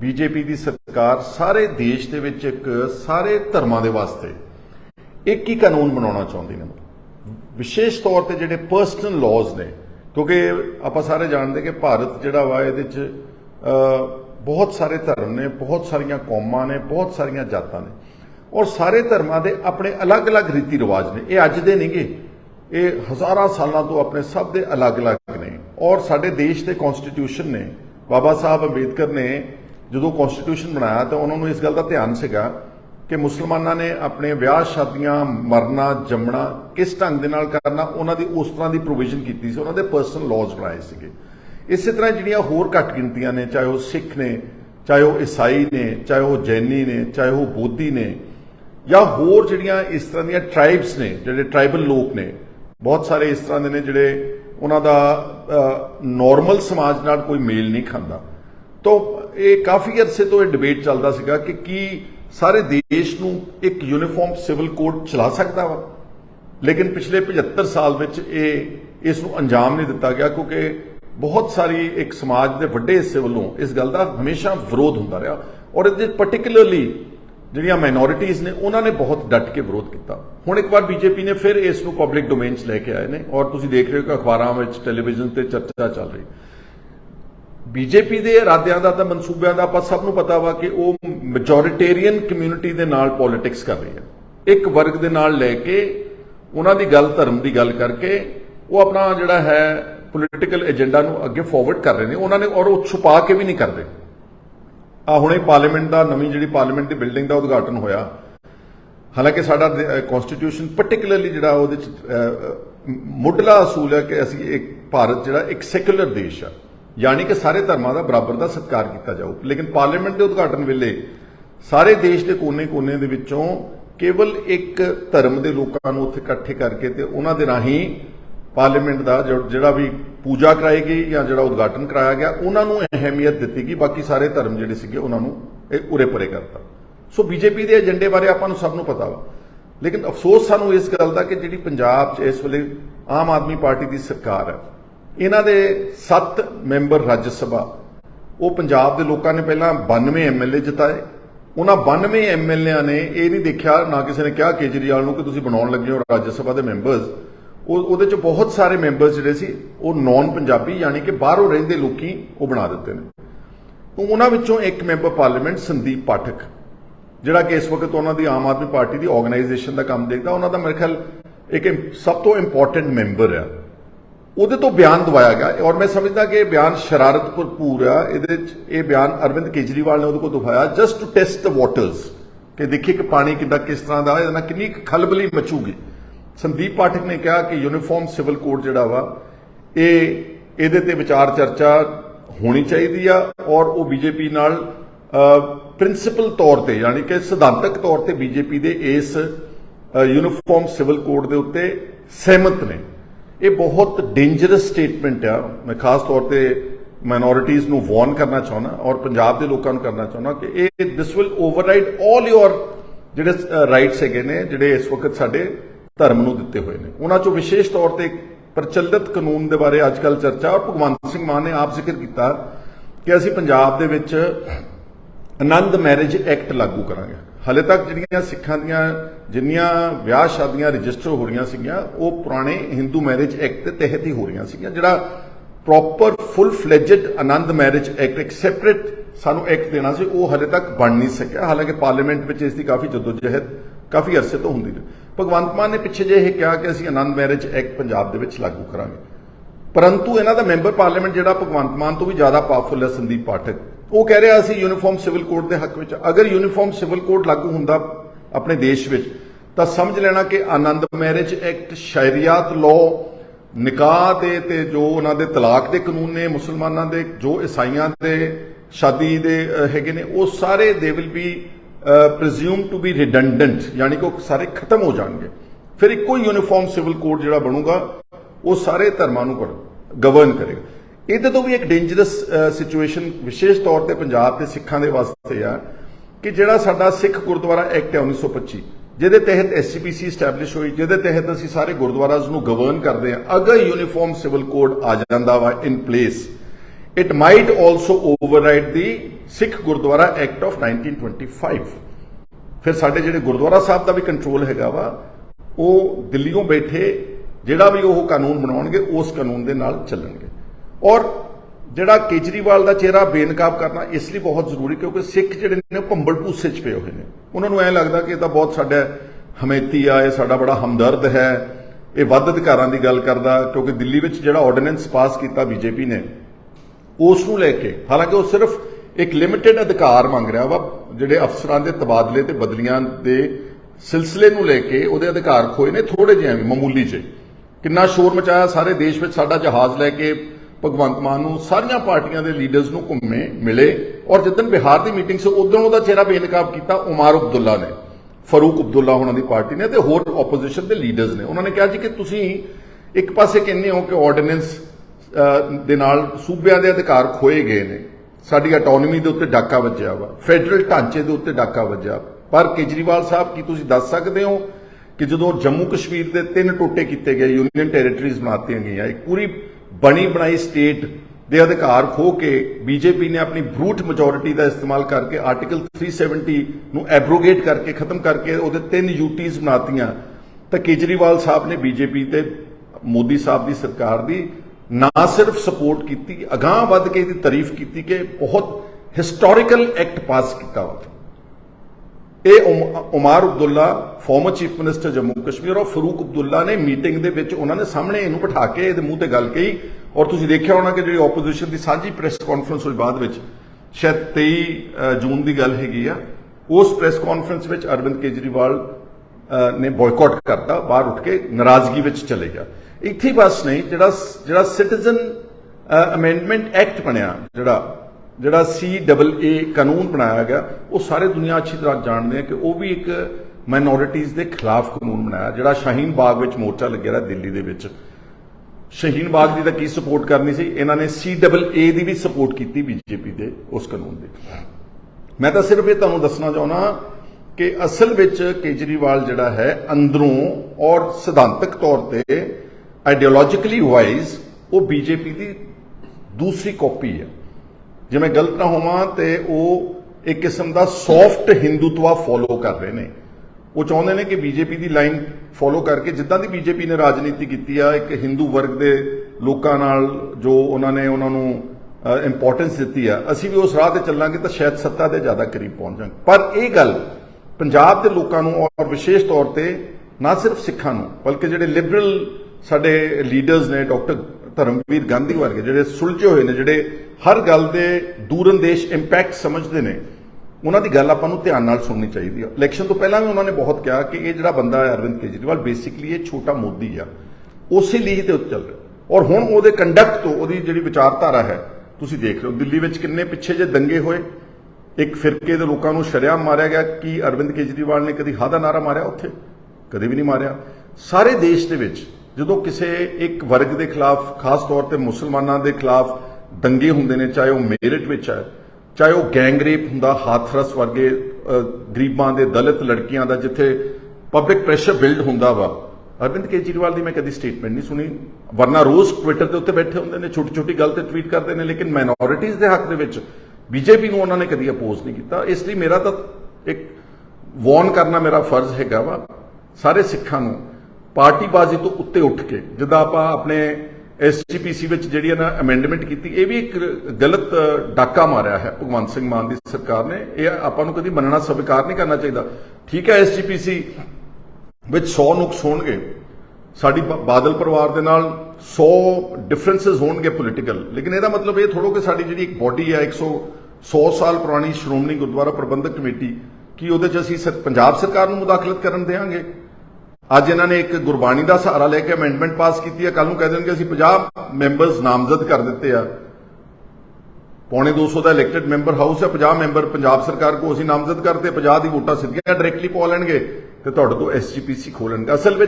BJP की सरकार सारे देश के विच एक सारे धर्मां दे वास्ते एक ही कानून बनाना चाहती है, विशेष तौर पर जिहड़े पर्सनल लॉज ने, क्योंकि आप सारे जानते कि भारत जिहड़ा वा इहदे च बहुत सारे धर्म ने, बहुत सारियां कौमां ने, बहुत सारियां जातां ने, और सारे धर्मां दे अपने अलग अलग रीति रिवाज ने। ये अज दे नहीं गे, ये हज़ारां सालों तो अपने सब दे अलग अलग ने। और साडे देश के कॉन्स्टिट्यूशन ने, बाबा साहब अंबेडकर ने जो कॉन्स्टिट्यूशन बनाया तो उन्होंने इस गल का ध्यान सीगा कि मुसलमानों ने अपने ब्याह शादियां, मरना जमना किस ढंग दे नाल करना, उन्होंने उस तरह की प्रोविजन की थी, उन्होंने पर्सनल लॉज बनाए थे। इस तरह जिहड़ियां होर घट गिनतियां ने, चाहे वह सिख ने, चाहे वह ईसाई ने, चाहे वह जैनी ने, चाहे वह बोधी ने, या होर जिहड़ियां इस तरह दी ट्राइब्स ने, जिहड़े ट्राइबल लोग ने, बहुत सारे इस तरह के ने जिहड़े उन्हां दा नॉर्मल समाज नाल कोई मेल नहीं खाता। तो ये काफ़ी अरसे तो यह डिबेट चलता सीगा कि की सारे देश नूं एक यूनीफॉर्म सिविल कोड चला सकता वा, लेकिन पिछले 75 साल विच इसनूं अंजाम नहीं दिता गया, क्योंकि बहुत सारी एक समाज के वड्डे हिस्से वालों इस गल का हमेशा विरोध होता रहा, और ये पर्टिकुलरली जिहड़ियां माइनॉरिटीज़ ने उन्होंने बहुत डट के विरोध किया। हुण एक बार बीजेपी ने फिर इसनूं पब्लिक डोमेन च लैके आए ने, और तुसीं देख रहे हो कि अखबारां विच, टैलीविजन ते चर्चा चल रही। बीजेपी के इरादियां दा, मनसूबियां दा आपां सब नूं पता वा कि वह मैजोरिटेरियन कम्यूनिटी दे नाल पॉलिटिक्स कर रही है, एक वर्ग दे नाल लैके उन्हां दी गल, धर्म की गल करके वो अपना जिहड़ा है पोलिटिकल एजेंडा नूं अगे फॉरवर्ड कर रहे हैं उन्होंने, और वो छुपा के भी नहीं करते। हुणे पार्लीमेंट का, नवीं जिहड़ी पार्लीमेंट की बिल्डिंग का उद्घाटन होया, हालांकि साडा कॉन्स्टिट्यूशन पर्टिकुलरली जिहड़ा उहदे च मुढ़ला असूल है कि असीं एक भारत जिहड़ा एक सैकुलर देश है, यानी कि सारे धर्मां का बराबर का सत्कार किया जाऊ। लेकिन पार्लीमेंट के उद्घाटन वेले सारे देश के कोने कोने दे विचों केवल एक धर्म के लोगों को उत्थे इकट्ठे करके ते उन्हां दे राहीं पार्लीमेंट का जिहड़ा भी पूजा कराई गई या जिहड़ा उद्घाटन कराया गया उन्होंने अहमियत दी गई, बाकी सारे धर्म जिहड़े सीगे उन्होंने उरे परे करता। सो बीजेपी के एजेंडे बारे आपां नूं सब नूं पता वा, लेकिन अफसोस सानूं इस गल का कि जिहड़ी पंजाब च इस वेले आम आदमी पार्टी की सरकार है, इन्हां दे 7 मैंबर राज्य सभा, वो पंजाब के लोगों ने पहला 92 MLA जिताए। उन्होंने 92 MLA ने यह नहीं देखा, ना किसी ने कहा केजरीवाल नूं कि तुसीं बनाउण लगे हो राज्य सभा के मैंबर्स। ਉਹਦੇ ਚ बहुत सारे मैंबर्स ਜਿਹੜੇ ਸੀ ਉਹ नॉन पंजाबी यानी कि बाहरों ਰਹਿੰਦੇ ਲੋਕੀ ਉਹ ਬਣਾ ਦਿੱਤੇ ਨੇ। ਉਹਨਾਂ ਵਿੱਚੋਂ ਇੱਕ ਮੈਂਬਰ ਪਾਰਲੀਮੈਂਟ ਸੰਦੀਪ ਪਾਠਕ, ਜਿਹੜਾ ਕਿ ਇਸ ਵਕਤ ਉਹਨਾਂ ਦੀ ਆਮ ਆਦਮੀ ਪਾਰਟੀ ਦੀ ਆਰਗੇਨਾਈਜੇਸ਼ਨ ਦਾ ਕੰਮ ਦੇਖਦਾ, ਉਹਨਾਂ ਦਾ ਮੇਰੇ ਖਿਆਲ ਇੱਕ ਸਭ ਤੋਂ ਇੰਪੋਰਟੈਂਟ ਮੈਂਬਰ ਆ। ਉਹਦੇ ਤੋਂ ਬਿਆਨ ਦਵਾਇਆ ਗਿਆ, ਔਰ ਮੈਂ ਸਮਝਦਾ ਕਿ ਇਹ ਬਿਆਨ ਸ਼ਰਾਰਤ ਭਰਪੂਰ ਆ। ਇਹਦੇ ਚ ਇਹ ਬਿਆਨ ਅਰਵਿੰਦ ਕੇਜਰੀਵਾਲ ਨੇ ਉਹਦੇ ਕੋਲ ਦਵਾਇਆ just to test the waters, ਕਿ ਦੇਖੀਏ ਕਿ ਪਾਣੀ ਕਿੱਦਾਂ, ਕਿਸ ਤਰ੍ਹਾਂ ਦਾ, ਇਹਦੇ ਨਾਲ ਕਿੰਨੀ ਖਲਬਲੀ ਮਚੂਗੀ। संदीप पाठक ने कहा कि यूनीफॉर्म सिविल कोड जिहड़ा वा इहदे ते विचार चर्चा होनी चाहिए, और वो बीजेपी नाल प्रिंसीपल तौर पर यानी कि सिद्धांतक तौर पर बीजेपी के इस यूनीफॉर्म सिविल कोड के उत्ते सहमत ने। ये बहुत डेंजरस स्टेटमेंट आ। मैं खास तौर पर माइनॉरिटीज़ नूं वार्न करना चाहना और पंजाब के लोगों को करना चाहना कि this will override all your जिहड़े राइट्स हैगे ने, जिहड़े इस वक्त साडे धर्म नूं दिते हुए हैं। उन्हां चों विशेष तौर पर प्रचलित कानून के बारे अजकल चर्चा, और भगवंत सिंह मान ने आप जिक्र किया कि असीं पंजाब दे विच आनंद मैरिज एक्ट लागू करांगे। हाले तक जिहड़ियां सिखां दीयां जिन्नियां ब्याह शादियां रजिस्टर हो रही सीगियां वो पुराने हिंदू मैरिज एक्ट के तहत ही हो रही सीगियां। जिहड़ा प्रॉपर फुल फ्लैजड आनंद मैरिज एक्ट एक सैपरेट सानू एक्ट देना सी, वो हाले तक बन नहीं सकिया। हालांकि पार्लीमेंट में इसकी काफ़ी जदोजहद काफ़ी अरसे तो होंदी रही। भगवंत मान ने पिछे जे कहा कि असीं आनंद मैरिज एक्ट पंजाब दे विच लागू करांगे, परंतु इन्हां दा मैंबर पार्लीमेंट जिहड़ा भगवंत मान तो भी ज़्यादा पावरफुल है संदीप पाठक, वो कह रहा असीं यूनीफॉर्म सिविल कोड के हक में। अगर यूनीफॉर्म सिविल कोड लागू हुंदा अपने देश में तो समझ लेना कि आनंद मैरिज एक्ट, शरीयत लॉ, निकाह ते जो उन्होंने तलाक के कानून ने, मुसलमानों के जो ईसाइयां के शादी के हैगे ने, वो सारे they will be presume to be redundant, यानी कि वो सारे खत्म हो जाएंगे। फिर एक कोई यूनीफॉर्म सिविल कोड जो बनूगा वो सारे धर्मां नूं गवर्न करेगा। ये तो भी एक डेंजरस सिचुएशन विशेष तौर पर पंजाब के सिखां दे वास्ते आ कि जिहड़ा साडा सिख गुरुद्वारा एक्ट है 1925 जिहदे तहत SGPC इस्टैबलिश हुई, जिहदे तहत असीं सारे गुरुद्वाराज़ नूं गवर्न करते हैं, अगर यूनीफॉर्म सिविल कोड आ जांदा वा in place, it might also override the Sikh Gurdwara Act of 1925। फिर साडे जिहड़े गुरुद्वारा साहब का भी कंट्रोल हैगा वा वो दिल्लीों बैठे जिहड़ा भी वो कानून बनाउणगे उस कानून दे नाल चलणगे। और जिहड़ा केजरीवाल का चेहरा बेनकाब करना इसलिए बहुत जरूरी क्योंकि सिख जिहड़े ने भंबल भूसे च पे हुए हैं, उन्होंने ऐ लगता कि ये बहुत साडा हमेती आ, ये साडा बड़ा हमदर्द है, ये वध अधिकारां दी गल करदा। क्योंकि दिल्ली विच जिहड़ा ऑर्डीनेंस पास किया बीजेपी ने उस नूं लैके, हालांकि वो सिर्फ एक लिमिटेड अधिकार मंग रहा वा, जिहड़े अफसरां दे तबादले ते बदलियां दे सिलसिले नूं लैके उहदे अधिकार खोए ने थोड़े जिहे मामूली जे। किन्ना शोर मचाया सारे देश में, साडा जहाज लैके भगवंत मान नूं सारियां पार्टियां दे लीडर्स नूं घुम्मे मिले, और जिद्दन बिहार की मीटिंग से उदों उहदा चेहरा बेनकाब किया उमर अब्दुल्ला ने, फरूक अब्दुल्ला होना दी पार्टी ने ते होर ओपोजिशन के लीडर्स ने। उन्होंने कहा जी कि तुसीं एक पासे कहने हो कि ऑर्डीनेंस दे नाल सूबिਆਂ ਦੇ अधिकार खोए गए ने, साडी आटोनमी के उत्ते डाका वज्जिया वा, फैडरल ढांचे के उत्ते डाका वज्जिया। पर केजरीवाल साहब की तुसीं दस सकते हो कि जो जम्मू कश्मीर के 3 टोटे किए गए, यूनियन टैरेटरीज बनाती गई, एक पूरी बनी बनाई स्टेट के अधिकार खो के बीजेपी ने अपनी ब्रूट मेजोरिटी का इस्तेमाल करके आर्टिकल 370 नूं एब्रोगेट करके खत्म करके उहदे 3 यूटीज बनातियां। तो केजरीवाल साहब ने बीजेपी ते मोदी साहब की सरकार की ना सिर्फ सपोर्ट की, अगाह वध के इसकी तारीफ की कि बहुत हिस्टोरिकल एक्ट पास किया। Omar Abdullah former chief minister Jammu Kashmir और फरूक अब्दुल्ला ने मीटिंग दे विच उन्होंने सामने इनू बिठा के इहदे मूँह ते गल कही। और तुसीं देखिया होना कि जिहड़ी ओपोजिशन की साझी प्रेस कॉन्फ्रेंस हुई बाद विच, शायद 23 जून की गल हैगी आ, उस प्रेस कॉन्फ्रेंस विच अरविंद केजरीवाल ने बॉयकॉट करता, बाहर उठ के नाराजगी विच चले गया। इत्थे बस नहीं, जिहड़ा सिटीजन अमेंडमेंट एक्ट बनिया, जिहड़ा CAA कानून बनाया गया, वो सारे दुनिया अच्छी तरह जानते हैं कि वो भी एक माइनॉरिटीज़ के खिलाफ कानून बनाया। जिहड़ा शाहीन बाग विच मोर्चा लग्या रहा दिल्ली दे विच, शाहीन बाग की तो की सपोर्ट करनी सी, इन्होंने CAA की भी सपोर्ट की बीजेपी के उस कानून की। मैं तो सिर्फ ये तुहानूं दसना चाहुंदा कि असल विच केजरीवाल जिहड़ा है अंदरों और सिद्धांतक तौर पर आइडियोलॉजिकली वाइज वो बीजेपी की दूसरी कॉपी है। जे मैं गलत ना होवां तो वो एक किस्म का सॉफ्ट हिंदुत्व फॉलो कर रहे हैं। वो चाहते हैं कि बीजेपी की लाइन फॉलो करके जिद्दां दी बीजेपी ने राजनीति की है, एक हिंदू वर्ग के लोगों नाल जो उन्होंने उन्होंने इंपोर्टेंस दी है, असीं भी उस राह ते चलांगे तो शायद सत्ता के ज़्यादा करीब पहुंच जाएंगे। पर यह गल पंजाब के लोगों और विशेष तौर पर ना सिर्फ सिखां नूं बल्कि जिहड़े लिबरल साडे लीडर्स ने, डॉक्टर धर्मवीर गांधी वर्गे जिहड़े सुलझे हुए ने, जिहड़े हर गल दे दूरअंदेश इंपैक्ट समझते हैं, उन्हों की गल आपां नूं ध्यान नाल सुननी चाहिए। इलैक्शन तो पहला भी उन्होंने बहुत कहा कि ये जिहड़ा बंदा है अरविंद केजरीवाल बेसिकली ये छोटा मोदी आ, उसी लीह ते चल रहा। और हुण उहदे कंडक्ट तो उहदी जिहड़ी विचारधारा है तुसीं देख रहे हो, दिल्ली विच किन्ने पिछे जे दंगे होए, एक फिरके दे लोकां नूं शरेआम मारिया गया। कि अरविंद केजरीवाल ने कदी हा दा नारा मारिया? उत्थे कदी भी नहीं मारिया। सारे देश दे विच जो किसी एक वर्ग के खिलाफ, खास तौर पर मुसलमानों के खिलाफ दंगे होंगे ने, चाहे वह मेरठ में है, चाहे वह गैंगरेप होंदा, हाथरस वर्गे गरीबों के दलित लड़कियों का जिथे पब्लिक प्रेशर बिल्ड होंदा वा, अरविंद केजरीवाल की मैं कभी स्टेटमेंट नहीं सुनी। वरना रोज़ ट्विटर के उत्ते बैठे होंगे ने, छोटी छोटी गल ते ट्वीट करते हैं, लेकिन माइनॉरिटीज़ के हक दे विच बीजेपी को उन्होंने कभी अपोज नहीं किया। इसलिए मेरा तो एक वॉर्न करना मेरा फर्ज हैगा वा सारे सिखां नूं पार्टीबाजी तो उत्ते उठ के, जिद्दां आपां अपने SGPC विच जिहड़ी ना अमेंडमेंट की, यह भी एक गलत डाका मारिया है भगवंत सिंह मान की सरकार ने। यह आपां नूं कदी मनना स्वीकार नहीं करना चाहिए। ठीक है, SGPC विच 100 नुक्स होणगे, साडी बादल परिवार दे नाल 100 डिफरेंसिस होणगे पोलीटिकल, लेकिन ਇਹਦਾ मतलब ये थोड़ो कि साडी जिहड़ी एक बॉडी है 100 साल पुरानी श्रोमणी गुरुद्वारा प्रबंधक कमेटी, कि ਉਹਦੇ 'ਚ ਅਸੀਂ पंजाब सरकार ਨੂੰ मुदाखलत करन देंगे? ਅੱਜ ਇਹਨਾਂ ਨੇ ਇੱਕ ਗੁਰਬਾਣੀ ਦਾ ਸਹਾਰਾ ਲੈ ਕੇ ਅਮੈਂਡਮੈਂਟ ਪਾਸ ਕੀਤੀ ਹੈ, ਕੱਲ ਨੂੰ ਕਹਿ ਦੇਣਗੇ ਅਸੀਂ 50 ਮੈਂਬਰਸ ਨਾਮਜ਼ਦ ਕਰ ਦਿੱਤੇ ਆ, पौने 200 का इलैक्टेड मैंबर हाउस है, 50 मैंबर पंजाब सरकार को ਅਸੀਂ नामजद करते, 50 की वोटा सीधियां डायरैक्टली पा लैणगे ते तुहाडे तो SGPC खोलणगे। असल में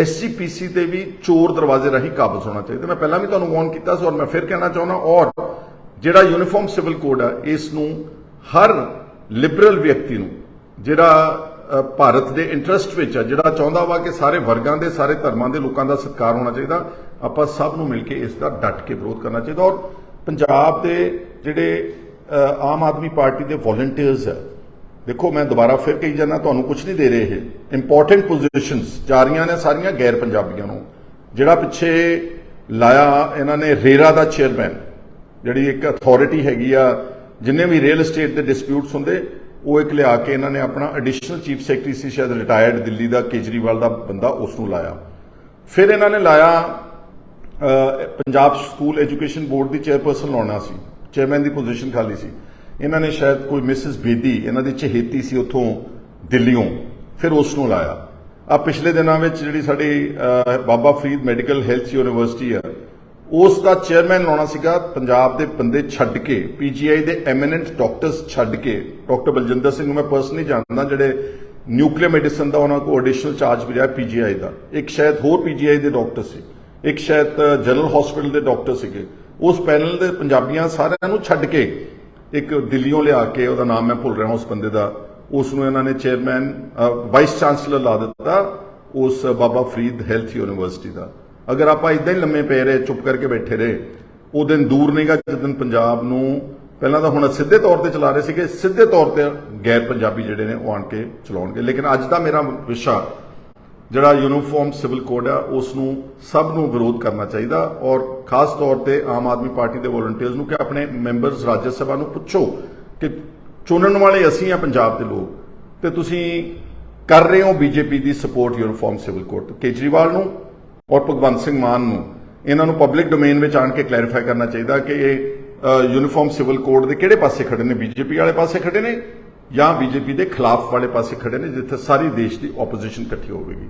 SGPC ते भी चोर दरवाजे राही काबज होना चाहिए। मैं पहला भी तुहानूं वार्न कीता सी और मैं फिर कहना चाहुंदा, और जिहड़ा यूनीफॉर्म सिविल कोड है इसनूं हर लिबरल व्यक्ति नूं जिहड़ा भारत के इंटरस्ट विच है, जिहड़ा चाहुंदा वा कि सारे वर्गां दे सारे धर्मां दे लोकां दा सत्कार होना चाहिए, आपां सब नूं मिल के इसका डट के विरोध करना चाहिए। और ਪੰਜਾਬ ਦੇ ਜਿਹੜੇ ਆਮ ਆਦਮੀ ਪਾਰਟੀ ਦੇ ਵੋਲੰਟੀਅਰਸ ਹੈ, ਦੇਖੋ ਮੈਂ ਦੁਬਾਰਾ ਫਿਰ ਕਹੀ ਜਾਂਦਾ, ਤੁਹਾਨੂੰ ਕੁਝ ਨਹੀਂ ਦੇ ਰਹੇ। ਇਹ ਇੰਪੋਰਟੈਂਟ ਪੋਜੀਸ਼ਨਸ ਜਾ ਰਹੀਆਂ ਨੇ ਸਾਰੀਆਂ ਗੈਰ ਪੰਜਾਬੀਆਂ ਨੂੰ। ਜਿਹੜਾ ਪਿੱਛੇ ਲਾਇਆ ਇਹਨਾਂ ਨੇ ਰੇਰਾ ਦਾ ਚੇਅਰਮੈਨ, ਜਿਹੜੀ ਇੱਕ ਅਥਾਰਟੀ ਹੈਗੀ ਆ, ਜਿੰਨੇ ਵੀ ਰੀਅਲ ਏਸਟੇਟ ਦੇ ਡਿਸਪਿਊਟਸ ਹੁੰਦੇ ਉਹ ਇੱਕ ਲਿਆ ਕੇ ਇਹਨਾਂ ਨੇ ਆਪਣਾ ਐਡੀਸ਼ਨਲ ਚੀਫ ਸੈਕਟਰੀ ਸੀ, ਸ਼ਾਇਦ ਰਿਟਾਇਰਡ ਦਿੱਲੀ ਦਾ ਕੇਜਰੀਵਾਲ ਦਾ ਬੰਦਾ, ਉਸ ਨੂੰ ਲਾਇਆ। ਫਿਰ ਇਹਨਾਂ ਨੇ ਲਾਇਆ ਪੰਜਾਬ ਸਕੂਲ ਐਜੂਕੇਸ਼ਨ ਬੋਰਡ ਦੀ ਚੇਅਰਪਰਸਨ ਲਾਉਣਾ ਸੀ, ਚੇਅਰਮੈਨ ਦੀ ਪੋਜੀਸ਼ਨ ਖਾਲੀ ਸੀ। ਇਹਨਾਂ ਨੇ ਸ਼ਾਇਦ ਕੋਈ ਮਿਸਿਸ ਬੇਦੀ, ਇਹਨਾਂ ਦੀ ਚਹੇਤੀ ਸੀ ਉੱਥੋਂ ਦਿੱਲੀੋਂ, ਫਿਰ ਉਸ ਨੂੰ ਲਾਇਆ। ਆ ਪਿਛਲੇ ਦਿਨਾਂ ਵਿੱਚ ਜਿਹੜੀ ਸਾਡੀ Baba Farid medical health university ਆ, ਉਸ ਦਾ ਚੇਅਰਮੈਨ ਲਾਉਣਾ ਸੀਗਾ। ਪੰਜਾਬ ਦੇ ਬੰਦੇ ਛੱਡ ਕੇ, ਪੀਜੀਆਈ ਦੇ ਐਮੀਨੈਂਟ ਡਾਕਟਰਸ ਛੱਡ ਕੇ, ਡਾਕਟਰ ਬਲਜਿੰਦਰ ਸਿੰਘ ਨੂੰ ਮੈਂ ਪਰਸਨਲੀ ਜਾਣਦਾ, ਜਿਹੜੇ ਨਿਊਕਲੀਅਰ ਮੈਡੀਸਨ ਦਾ ਉਹਨਾਂ ਕੋਲ ਐਡੀਸ਼ਨਲ ਚਾਰਜ ਵੀ ਰਿਹਾ ਪੀਜੀਆਈ ਦਾ। ਇੱਕ ਸ਼ਾਇਦ ਹੋਰ ਪੀਜੀਆਈ ਦੇ ਡਾਕਟਰ ਸੀ, ਇੱਕ ਸ਼ਾਇਦ ਜਨਰਲ ਹਸਪੀਟਲ ਦੇ ਡਾਕਟਰ ਸੀਗੇ। ਉਸ ਪੈਨਲ ਦੇ ਪੰਜਾਬੀਆਂ ਸਾਰਿਆਂ ਨੂੰ ਛੱਡ ਕੇ ਇੱਕ ਦਿੱਲੀੋਂ ਲਿਆ ਕੇ, ਉਹਦਾ ਨਾਮ ਮੈਂ ਭੁੱਲ ਰਿਹਾ ਉਸ ਬੰਦੇ ਦਾ, ਉਸ ਨੂੰ ਇਹਨਾਂ ਨੇ ਚੇਅਰਮੈਨ ਵਾਈਸ ਚਾਂਸਲਰ ਲਾ ਦਿੱਤਾ ਉਸ ਬਾਬਾ ਫਰੀਦ ਹੈਲਥ ਯੂਨੀਵਰਸਿਟੀ ਦਾ। ਅਗਰ ਆਪਾਂ ਇਦਾਂ ਹੀ ਲੰਮੇ ਪਏ ਰਹੇ, ਚੁੱਪ ਕਰਕੇ ਬੈਠੇ ਰਹੇ, ਉਹ ਦਿਨ ਦੂਰ ਨਹੀਂਗਾ ਜਦੋਂ ਪੰਜਾਬ ਨੂੰ ਪਹਿਲਾਂ ਤਾਂ ਹੁਣ ਸਿੱਧੇ ਤੌਰ ਤੇ ਚਲਾ ਰਹੇ ਸੀਗੇ, ਸਿੱਧੇ ਤੌਰ ਤੇ ਗੈਰ ਪੰਜਾਬੀ ਜਿਹੜੇ ਨੇ ਉਹ ਆਣ ਕੇ ਚਲਾਉਣਗੇ। ਲੇਕਿਨ ਅੱਜ ਦਾ ਮੇਰਾ ਵਿਸ਼ਾ ਜਿਹੜਾ ਯੂਨੀਫਾਰਮ ਸਿਵਲ ਕੋਡ ਆ, ਉਸ ਨੂੰ ਸਭ ਨੂੰ ਵਿਰੋਧ ਕਰਨਾ ਚਾਹੀਦਾ, ਔਰ ਖਾਸ ਤੌਰ ਤੇ ਆਮ ਆਦਮੀ ਪਾਰਟੀ ਦੇ ਵੋਲੰਟੀਅਰਸ ਨੂੰ ਕਿ ਆਪਣੇ ਮੈਂਬਰਸ ਰਾਜ ਸਭਾ ਨੂੰ ਪੁੱਛੋ ਕਿ ਚੁਣਨ ਵਾਲੇ ਅਸੀਂ ਆ ਪੰਜਾਬ ਦੇ ਲੋਕ, ਤੇ ਤੁਸੀਂ ਕਰ ਰਹੇ ਹੋ ਬੀਜੇਪੀ ਦੀ support uniform civil code. Kejriwal ਨੂੰ ਔਰ ਭਗਵੰਤ ਸਿੰਘ ਮਾਨ ਨੂੰ, ਇਹਨਾਂ ਨੂੰ ਪਬਲਿਕ ਡੋਮੇਨ ਵਿੱਚ ਆਣ ਕੇ ਕਲੈਰੀਫਾਈ ਕਰਨਾ ਚਾਹੀਦਾ ਕਿ ਇਹ ਯੂਨੀਫਾਰਮ ਸਿਵਲ ਕੋਡ ਦੇ ਕਿਹੜੇ ਪਾਸੇ ਖੜੇ ਨੇ, ਬੀਜੇਪੀ ਵਾਲੇ ਪਾਸੇ ਖੜੇ ਨੇ ਜਾਂ ਬੀਜੇਪੀ ਦੇ ਖਿਲਾਫ ਵਾਲੇ ਪਾਸੇ ਖੜੇ ਨੇ, ਜਿੱਥੇ ਸਾਰੀ ਦੇਸ਼ ਦੀ ਆਪੋਜੀਸ਼ਨ ਇਕੱਠੀ ਹੋਵੇਗੀ।